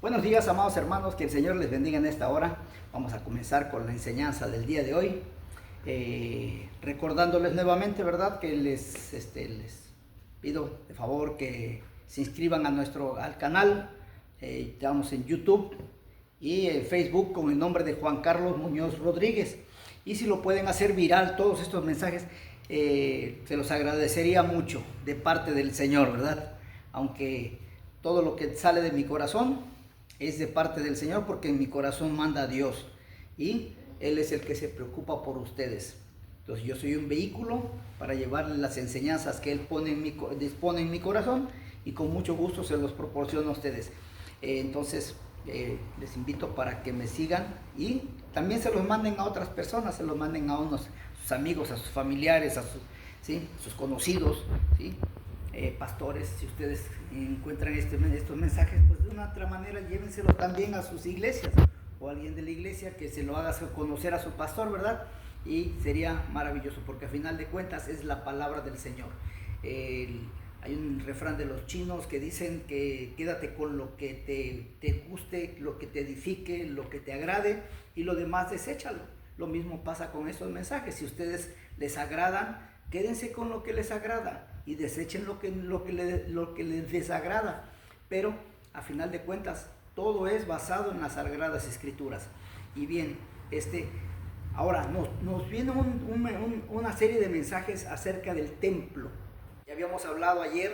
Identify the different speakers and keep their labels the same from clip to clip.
Speaker 1: Buenos días, amados hermanos, que el Señor les bendiga en esta hora. Vamos a comenzar con la enseñanza del día de hoy, recordándoles nuevamente, ¿verdad? Que les pido de favor que se inscriban al canal. Estamos en YouTube y en Facebook con el nombre de Juan Carlos Muñoz Rodríguez. Y si lo pueden hacer viral todos estos mensajes, se los agradecería mucho de parte del Señor, ¿verdad? Aunque todo lo que sale de mi corazón es de parte del Señor, porque en mi corazón manda Dios y Él es el que se preocupa por ustedes. Entonces yo soy un vehículo para llevarles las enseñanzas que Él dispone en mi corazón, y con mucho gusto se los proporciono a ustedes. Entonces les invito para que me sigan y también se los manden a otras personas, se los manden a sus amigos, a sus familiares, a sus conocidos, ¿sí? Pastores. Si ustedes encuentran estos mensajes, pues de una otra manera llévenselo también a sus iglesias, o a alguien de la iglesia que se lo haga conocer a su pastor, ¿verdad? Y sería maravilloso, porque a final de cuentas es la palabra del Señor. Hay un refrán de los chinos que dicen que quédate con lo que te guste, lo que te edifique, lo que te agrade, y lo demás deséchalo. Lo mismo pasa con estos mensajes. Si ustedes les agradan, quédense con lo que les agrada y desechen lo que les desagrada. Pero a final de cuentas todo es basado en las Sagradas Escrituras. Y bien, ahora nos viene una serie de mensajes acerca del templo. Ya habíamos hablado ayer,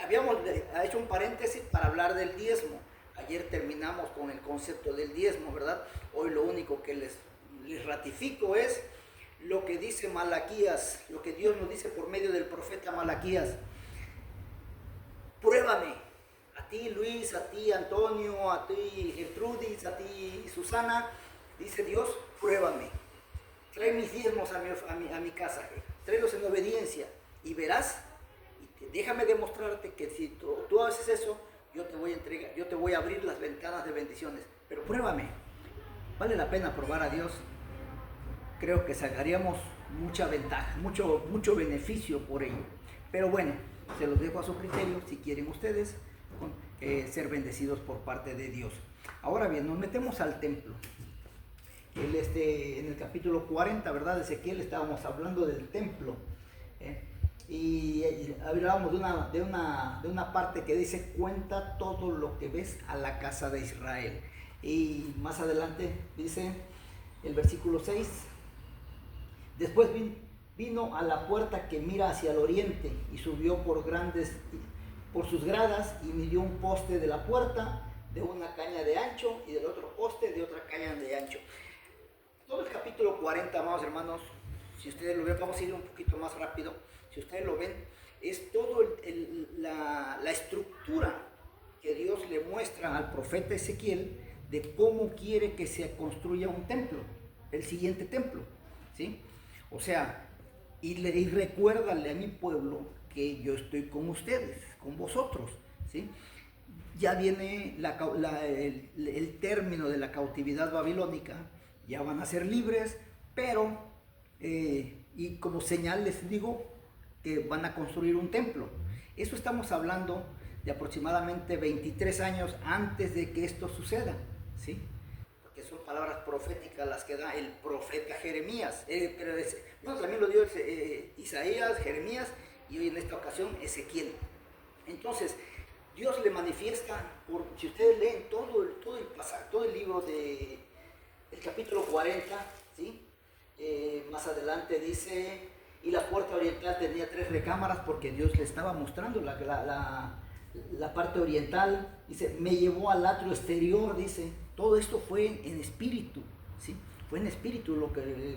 Speaker 1: habíamos hecho un paréntesis para hablar del diezmo. Ayer terminamos con el concepto del diezmo, ¿verdad? Hoy lo único que les ratifico es lo que dice Malaquías, lo que Dios nos dice por medio del profeta Malaquías. Pruébame, a ti Luis, a ti Antonio, a ti Gertrudis, a ti Susana, dice Dios, pruébame. Trae mis diezmos a mi casa, tráelos en obediencia y verás, déjame demostrarte que si tú haces eso, yo te voy a abrir las ventanas de bendiciones. Pero pruébame. ¿Vale la pena probar a Dios? Creo que sacaríamos mucha ventaja, mucho beneficio por ello. Pero bueno, se los dejo a su criterio si quieren ustedes ser bendecidos por parte de Dios. Ahora bien, nos metemos al templo. En el capítulo 40, ¿verdad? De Ezequiel estábamos hablando del templo. Y hablábamos de una parte que dice: cuenta todo lo que ves a la casa de Israel. Y más adelante dice el versículo 6: después vino a la puerta que mira hacia el oriente y subió por sus gradas y midió un poste de la puerta de una caña de ancho y del otro poste de otra caña de ancho. Todo el capítulo 40, amados hermanos, si ustedes lo ven, vamos a ir un poquito más rápido. Si ustedes lo ven, es todo la estructura que Dios le muestra al profeta Ezequiel de cómo quiere que se construya un templo, el siguiente templo, ¿sí? O sea, y recuérdale a mi pueblo que yo estoy con ustedes, con vosotros, ¿sí? Ya viene el término de la cautividad babilónica, ya van a ser libres, pero, y como señal les digo que van a construir un templo. Eso estamos hablando de aproximadamente 23 años antes de que esto suceda, ¿sí? Porque son palabras proféticas las que da el profeta Jeremías. También lo dio Isaías, Jeremías, y hoy en esta ocasión Ezequiel. Entonces, Dios le manifiesta, si ustedes leen todo el libro del capítulo 40, ¿sí? Más adelante dice: y la puerta oriental tenía 3 recámaras, porque Dios le estaba mostrando la parte oriental. Dice: me llevó al atrio exterior, dice. Todo esto fue en espíritu, ¿sí? Fue en espíritu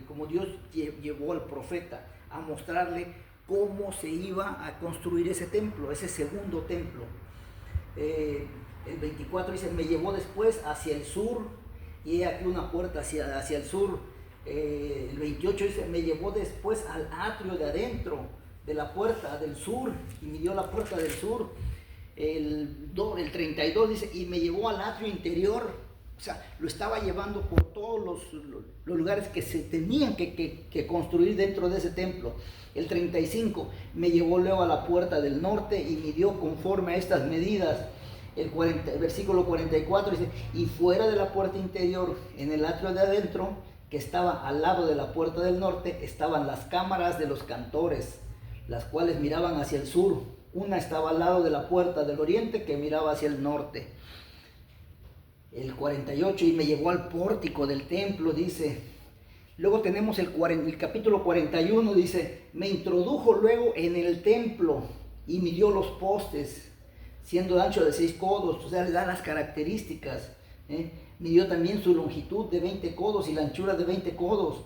Speaker 1: como Dios llevó al profeta a mostrarle cómo se iba a construir ese templo, ese segundo templo. El 24 dice: me llevó después hacia el sur, y aquí una puerta hacia el sur. El 28 dice: me llevó después al atrio de adentro de la puerta del sur, y midió la puerta del sur. El 32 dice: y me llevó al atrio interior. O sea, lo estaba llevando por todos los lugares que se tenían que construir dentro de ese templo. El 35, me llevó luego a la puerta del norte y midió conforme a estas medidas. el versículo 44 dice, y fuera de la puerta interior, en el atrio de adentro, que estaba al lado de la puerta del norte, estaban las cámaras de los cantores, las cuales miraban hacia el sur. Una estaba al lado de la puerta del oriente, que miraba hacia el norte. El 48, y me llevó al pórtico del templo, dice. Luego tenemos el capítulo 41, dice, me introdujo luego en el templo y midió los postes, siendo de ancho de 6 codos, o sea, le da las características. Midió también su longitud de 20 codos y la anchura de 20 codos.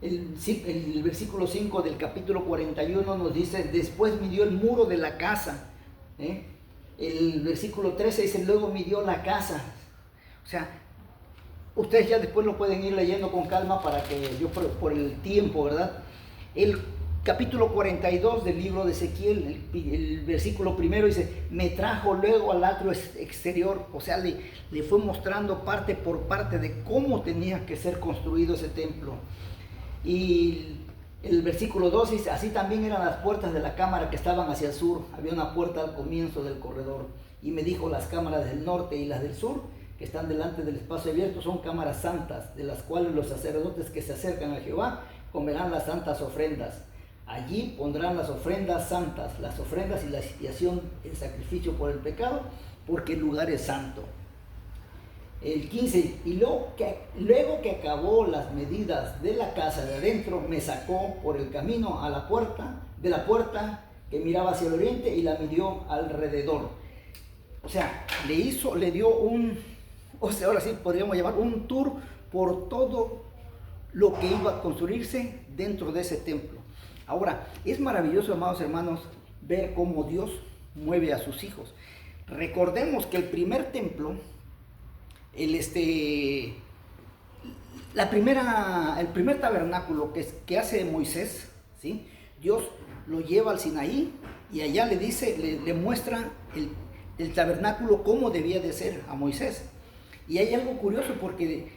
Speaker 1: El versículo 5 del capítulo 41 nos dice, después midió el muro de la casa. El versículo 13 dice, luego midió la casa. O sea, ustedes ya después lo pueden ir leyendo con calma para que yo por el tiempo, ¿verdad? El capítulo 42 del libro de Ezequiel, el versículo primero dice, me trajo luego al atrio exterior, o sea, le fue mostrando parte por parte de cómo tenía que ser construido ese templo. Y el versículo 2 dice, así también eran las puertas de la cámara que estaban hacia el sur, había una puerta al comienzo del corredor, y me dijo, las cámaras del norte y las del sur, que están delante del espacio abierto, son cámaras santas, de las cuales los sacerdotes que se acercan a Jehová comerán las santas ofrendas. Allí pondrán las ofrendas santas, las ofrendas y la expiación, el sacrificio por el pecado, porque el lugar es santo. El 15, y luego que acabó las medidas de la casa de adentro, me sacó por el camino a la puerta, de la puerta que miraba hacia el oriente, y la midió alrededor. O sea, le dio ahora sí podríamos llamar un tour por todo lo que iba a construirse dentro de ese templo. Ahora, es maravilloso, amados hermanos, ver cómo Dios mueve a sus hijos. Recordemos que el primer templo, el primer tabernáculo que hace Moisés, ¿sí? Dios lo lleva al Sinaí y allá le dice, le muestra el tabernáculo cómo debía de ser a Moisés. Y hay algo curioso porque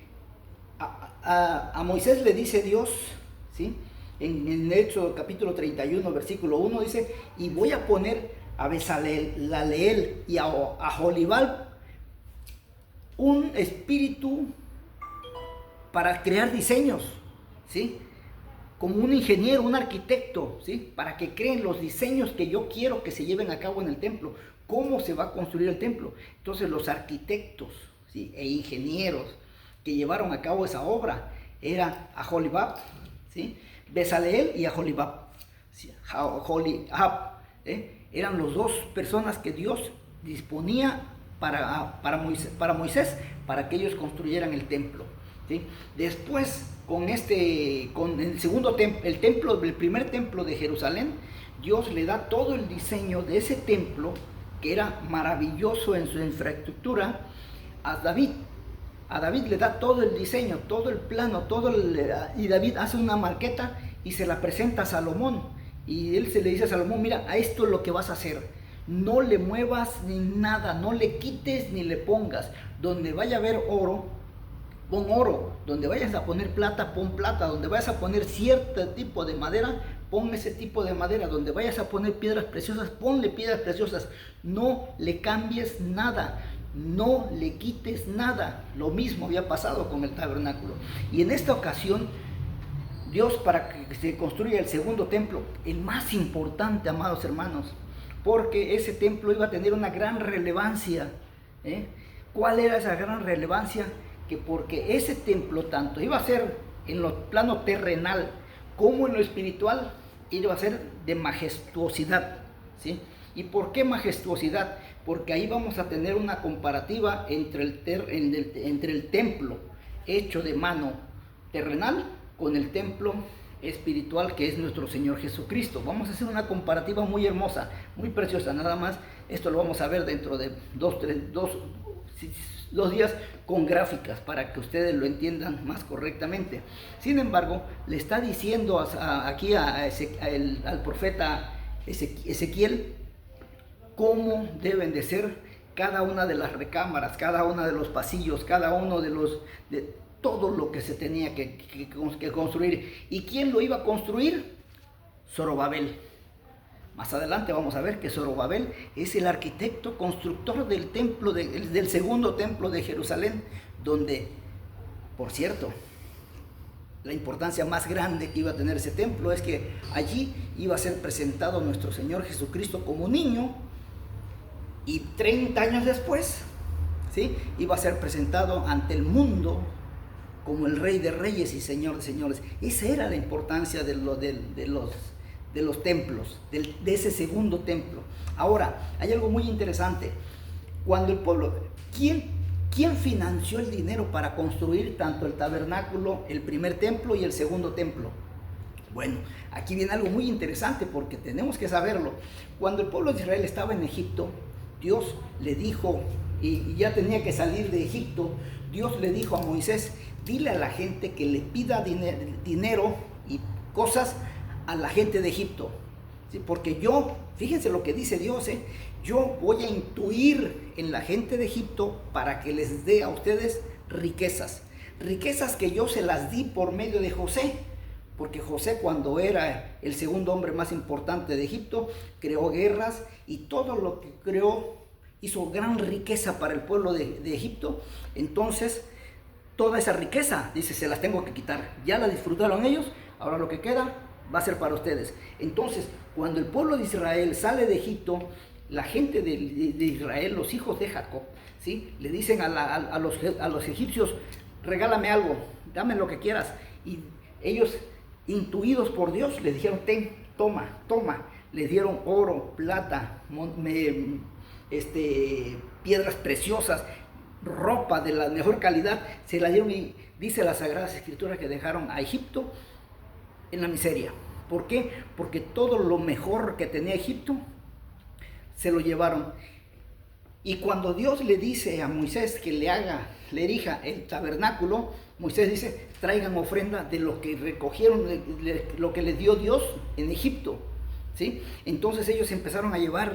Speaker 1: a Moisés le dice Dios, ¿sí? En Éxodo capítulo 31, versículo 1 dice, y voy a poner a Bezaleel y a Aholibam un espíritu para crear diseños, ¿sí? Como un ingeniero, un arquitecto, ¿sí? Para que creen los diseños que yo quiero que se lleven a cabo en el templo. ¿Cómo se va a construir el templo? Entonces los arquitectos, ¿sí? E ingenieros que llevaron a cabo esa obra era Aholibam, ¿sí? Bezaleel y Aholibam, ¿sí? Eran los dos personas que Dios disponía para Moisés, para que ellos construyeran el templo, ¿sí? Después, con el segundo templo, el primer templo de Jerusalén, Dios le da todo el diseño de ese templo, que era maravilloso en su infraestructura, a David. A David le da todo el diseño, todo el plano, y David hace una maqueta y se la presenta a Salomón. Y él se le dice a Salomón, mira, a esto es lo que vas a hacer. No le muevas ni nada, no le quites ni le pongas. Donde vaya a haber oro, pon oro. Donde vayas a poner plata, pon plata. Donde vayas a poner cierto tipo de madera, pon ese tipo de madera. Donde vayas a poner piedras preciosas, ponle piedras preciosas. No le cambies nada. No le quites nada. Lo mismo había pasado con el tabernáculo. Y en esta ocasión, Dios, para que se construya el segundo templo, el más importante, amados hermanos, porque ese templo iba a tener una gran relevancia. ¿Cuál era esa gran relevancia? Que porque ese templo tanto iba a ser en lo plano terrenal como en lo espiritual, iba a ser de majestuosidad, ¿sí? ¿Y por qué majestuosidad? Porque ahí vamos a tener una comparativa entre el templo hecho de mano terrenal con el templo espiritual que es nuestro Señor Jesucristo. Vamos a hacer una comparativa muy hermosa, muy preciosa. Nada más, esto lo vamos a ver dentro de dos días con gráficas para que ustedes lo entiendan más correctamente. Sin embargo, le está diciendo aquí al profeta Ezequiel cómo deben de ser cada una de las recámaras, cada uno de los pasillos, cada uno de todo lo que se tenía que construir. ¿Y quién lo iba a construir? Zorobabel. Más adelante vamos a ver que Zorobabel es el arquitecto constructor del templo, del segundo templo de Jerusalén, donde, por cierto, la importancia más grande que iba a tener ese templo es que allí iba a ser presentado nuestro Señor Jesucristo como niño, y 30 años después, ¿sí?, iba a ser presentado ante el mundo como el Rey de Reyes y Señor de Señores. Esa era la importancia de los templos, de ese segundo templo. Ahora, hay algo muy interesante. Cuando el pueblo, ¿quién financió el dinero para construir tanto el tabernáculo, el primer templo y el segundo templo? Bueno, aquí viene algo muy interesante porque tenemos que saberlo. Cuando el pueblo de Israel estaba en Egipto, Dios le dijo, y ya tenía que salir de Egipto, Dios le dijo a Moisés: dile a la gente que le pida dinero y cosas a la gente de Egipto, ¿sí? Porque yo, fíjense lo que dice Dios, yo voy a intuir en la gente de Egipto para que les dé a ustedes riquezas que yo se las di por medio de José, porque José, cuando era el segundo hombre más importante de Egipto, creó guerras, y todo lo que creó hizo gran riqueza para el pueblo de Egipto. Entonces, toda esa riqueza, dice, se las tengo que quitar. Ya la disfrutaron ellos, ahora lo que queda va a ser para ustedes. Entonces, cuando el pueblo de Israel sale de Egipto, la gente de Israel, los hijos de Jacob, ¿sí?, le dicen a los egipcios: regálame algo, dame lo que quieras. Y ellos, intuidos por Dios, le dijeron: ten, toma. Les dieron oro, plata, piedras preciosas, ropa de la mejor calidad, se la dieron, y dice las Sagradas Escrituras que dejaron a Egipto en la miseria. ¿Por qué? Porque todo lo mejor que tenía Egipto se lo llevaron. Y cuando Dios le dice a Moisés que le erija el tabernáculo, Moisés dice: traigan ofrenda de lo que recogieron, lo que les dio Dios en Egipto, ¿sí? Entonces ellos empezaron a llevar.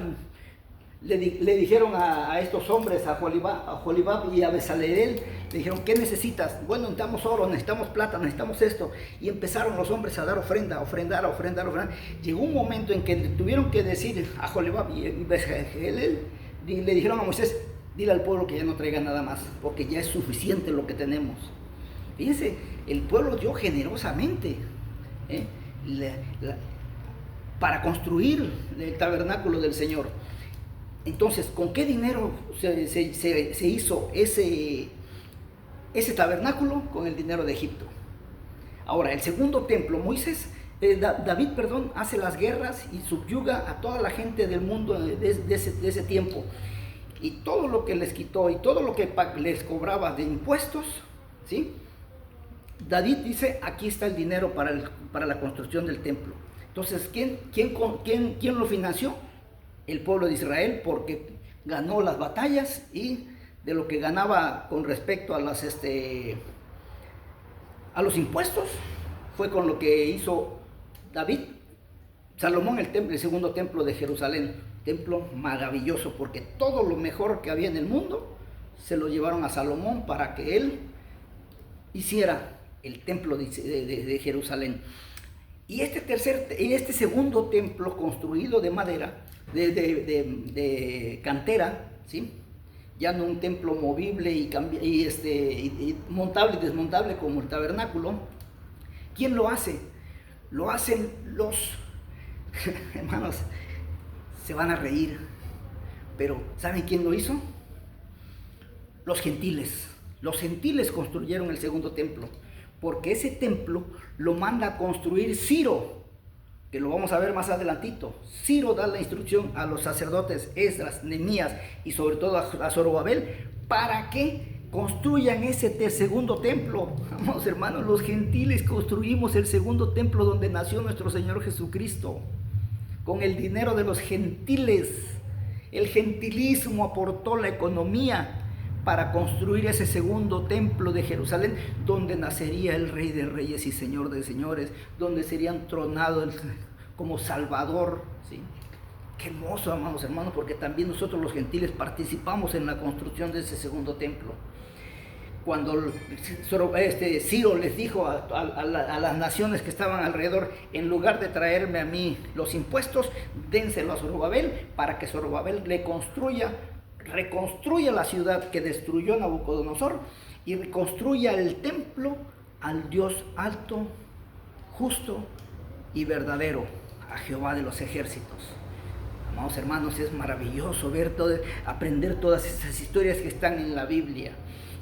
Speaker 1: Le dijeron a estos hombres, a Jolibab y a Bezaleel, le dijeron: ¿qué necesitas? Bueno, necesitamos oro, necesitamos plata, necesitamos esto. Y empezaron los hombres a dar ofrenda, a ofrendar. Llegó un momento en que tuvieron que decir a Jolibab y Bezaleel, le dijeron a Moisés: dile al pueblo que ya no traiga nada más, porque ya es suficiente lo que tenemos. Fíjense, el pueblo dio generosamente para construir el tabernáculo del Señor. Entonces, ¿con qué dinero se hizo ese tabernáculo? Con el dinero de Egipto. Ahora, el segundo templo, David, hace las guerras y subyuga a toda la gente del mundo de ese tiempo. Y todo lo que les quitó y todo lo que les cobraba de impuestos, ¿sí?, David dice: aquí está el dinero para la construcción del templo. Entonces, ¿quién lo financió? El pueblo de Israel, porque ganó las batallas, y de lo que ganaba con respecto a los impuestos, fue con lo que hizo Salomón, el segundo templo de Jerusalén. Templo maravilloso, porque todo lo mejor que había en el mundo se lo llevaron a Salomón para que él hiciera el templo de Jerusalén. Y este segundo templo, construido de madera, de cantera, ¿sí?, ya no un templo movible y montable y desmontable como el tabernáculo. ¿Quién lo hace? Lo hacen los hermanos, se van a reír, pero ¿saben quién lo hizo? Los gentiles. Los gentiles construyeron el segundo templo, porque ese templo lo manda a construir Ciro, que lo vamos a ver más adelantito. Ciro da la instrucción a los sacerdotes Esdras, Nehemías y sobre todo a Zorobabel para que construyan ese segundo templo. Amados hermanos, los gentiles construimos el segundo templo donde nació nuestro Señor Jesucristo, con el dinero de los gentiles. El gentilismo aportó la economía para construir ese segundo templo de Jerusalén, donde nacería el Rey de Reyes y Señor de Señores, donde sería entronado como Salvador, ¿sí? Qué hermoso, amados hermanos, porque también nosotros los gentiles participamos en la construcción de ese segundo templo. cuando Ciro les dijo a las naciones que estaban alrededor, en lugar de traerme a mí los impuestos, dénselo a Zorobabel para que Zorobabel reconstruya la ciudad que destruyó Nabucodonosor y reconstruya el templo al Dios alto, justo y verdadero, a Jehová de los ejércitos. Amados hermanos, es maravilloso aprender todas esas historias que están en la Biblia.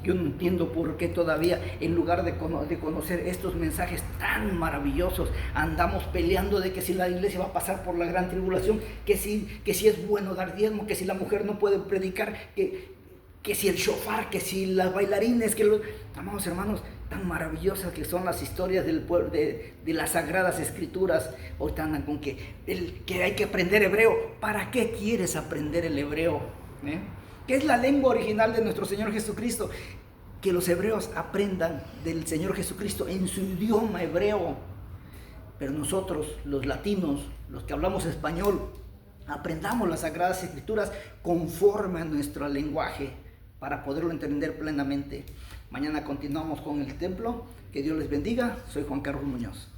Speaker 1: Yo no entiendo por qué todavía, en lugar de conocer estos mensajes tan maravillosos, andamos peleando de que si la iglesia va a pasar por la gran tribulación, que si es bueno dar diezmo, que si la mujer no puede predicar, que si el shofar, que si las bailarines, amados hermanos, tan maravillosas que son las historias del pueblo, de las sagradas escrituras. Hoy andan con que hay que aprender hebreo. ¿Para qué quieres aprender el hebreo? Que es la lengua original de nuestro Señor Jesucristo. Que los hebreos aprendan del Señor Jesucristo en su idioma hebreo. Pero nosotros, los latinos, los que hablamos español, aprendamos las Sagradas Escrituras conforme a nuestro lenguaje para poderlo entender plenamente. Mañana continuamos con el templo. Que Dios les bendiga. Soy Juan Carlos Muñoz.